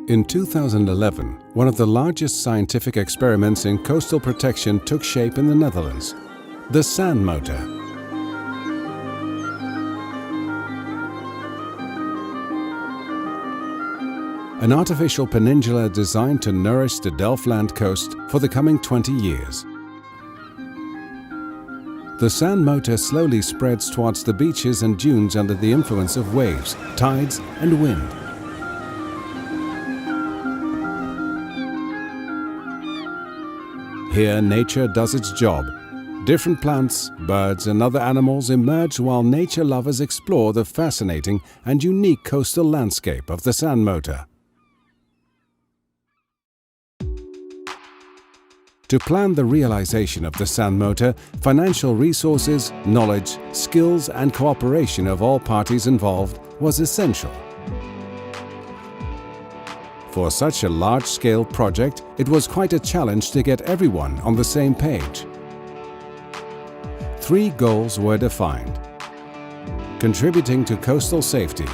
In 2011, one of the largest scientific experiments in coastal protection took shape in the Netherlands, the sand motor. An artificial peninsula designed to nourish the Delfland coast for the coming 20 years. The sand motor slowly spreads towards the beaches and dunes under the influence of waves, tides and wind. Here nature does its job. Different plants, birds and other animals emerge while nature lovers explore the fascinating and unique coastal landscape of the sand motor. To plan the realization of the sand motor, financial resources, knowledge, skills and cooperation of all parties involved was essential. For such a large-scale project, it was quite a challenge to get everyone on the same page. 3 goals were defined: contributing to coastal safety,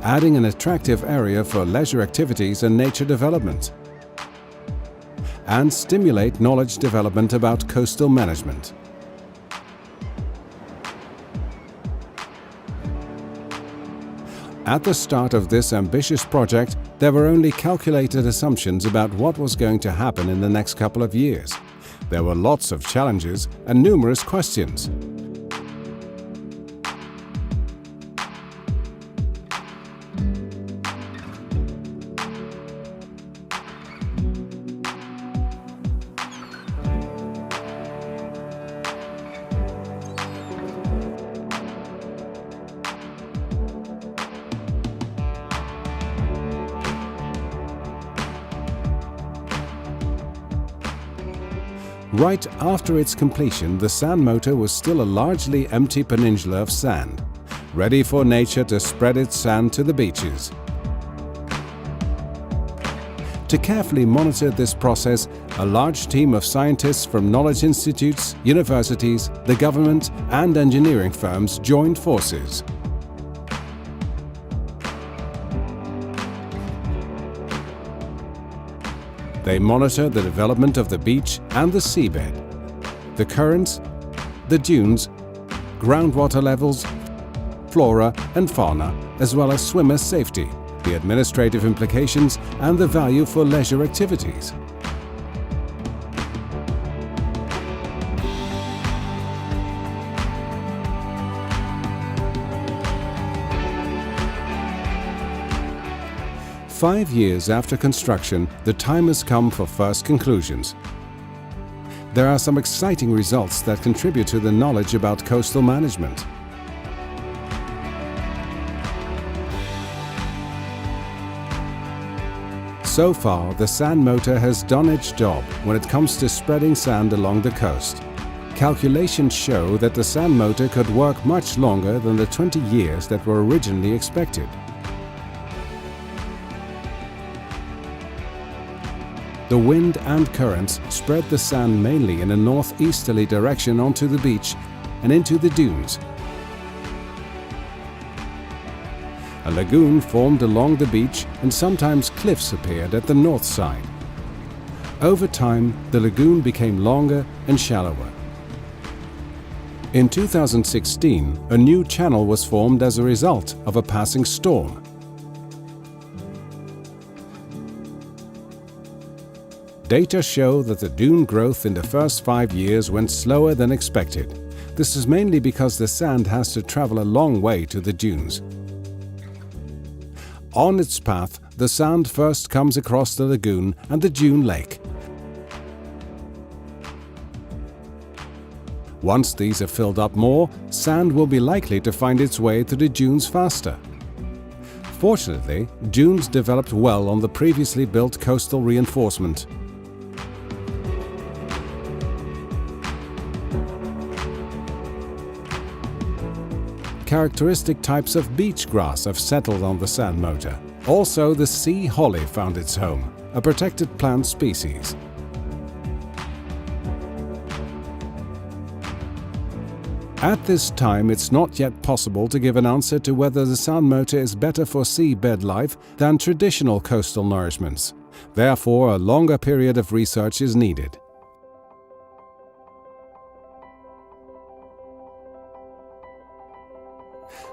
adding an attractive area for leisure activities and nature development, and stimulate knowledge development about coastal management. At the start of this ambitious project, there were only calculated assumptions about what was going to happen in the next couple of years. There were lots of challenges and numerous questions. Right after its completion, the sand motor was still a largely empty peninsula of sand, ready for nature to spread its sand to the beaches. To carefully monitor this process, a large team of scientists from knowledge institutes, universities, the government and engineering firms joined forces. They monitor the development of the beach and the seabed, the currents, the dunes, groundwater levels, flora and fauna, as well as swimmer safety, the administrative implications and the value for leisure activities. Five years after construction, the time has come for first conclusions. There are some exciting results that contribute to the knowledge about coastal management. So far, the sand motor has done its job when it comes to spreading sand along the coast. Calculations show that the sand motor could work much longer than the 20 years that were originally expected. The wind and currents spread the sand mainly in a northeasterly direction onto the beach and into the dunes. A lagoon formed along the beach and sometimes cliffs appeared at the north side. Over time, the lagoon became longer and shallower. In 2016, a new channel was formed as a result of a passing storm. Data show that the dune growth in the first 5 years went slower than expected. This is mainly because the sand has to travel a long way to the dunes. On its path, the sand first comes across the lagoon and the dune lake. Once these are filled up more, sand will be likely to find its way to the dunes faster. Fortunately, dunes developed well on the previously built coastal reinforcement. Characteristic types of beach grass have settled on the sand motor. Also, the sea holly found its home, a protected plant species. At this time, it's not yet possible to give an answer to whether the sand motor is better for seabed life than traditional coastal nourishments. Therefore, a longer period of research is needed.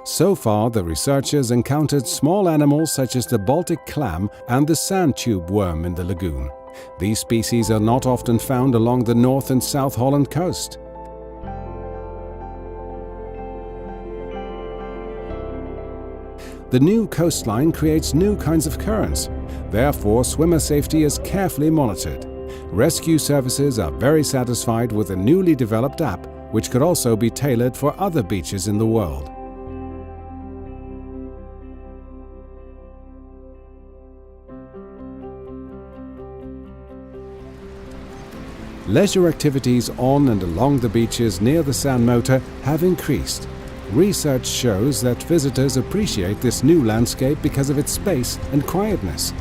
So far, the researchers encountered small animals such as the Baltic clam and the sand tube worm in the lagoon. These species are not often found along the North and South Holland coast. The new coastline creates new kinds of currents. Therefore, swimmer safety is carefully monitored. Rescue services are very satisfied with the newly developed app, which could also be tailored for other beaches in the world. Leisure activities on and along the beaches near the sand motor have increased. Research shows that visitors appreciate this new landscape because of its space and quietness.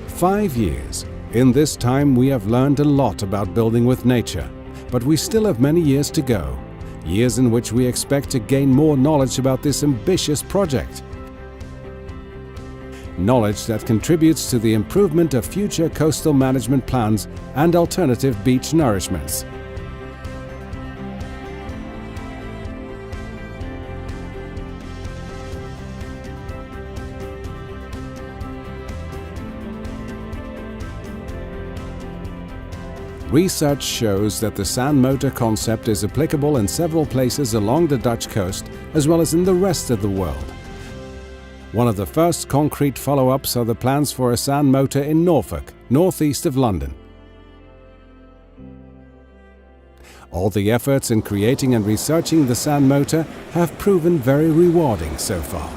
"5 years. In this time we have learned a lot about building with nature, but we still have many years to go. Years in which we expect to gain more knowledge about this ambitious project. Knowledge that contributes to the improvement of future coastal management plans and alternative beach nourishments." Research shows that the sand motor concept is applicable in several places along the Dutch coast as well as in the rest of the world. One of the first concrete follow-ups are the plans for a sand motor in Norfolk, northeast of London. All the efforts in creating and researching the sand motor have proven very rewarding so far.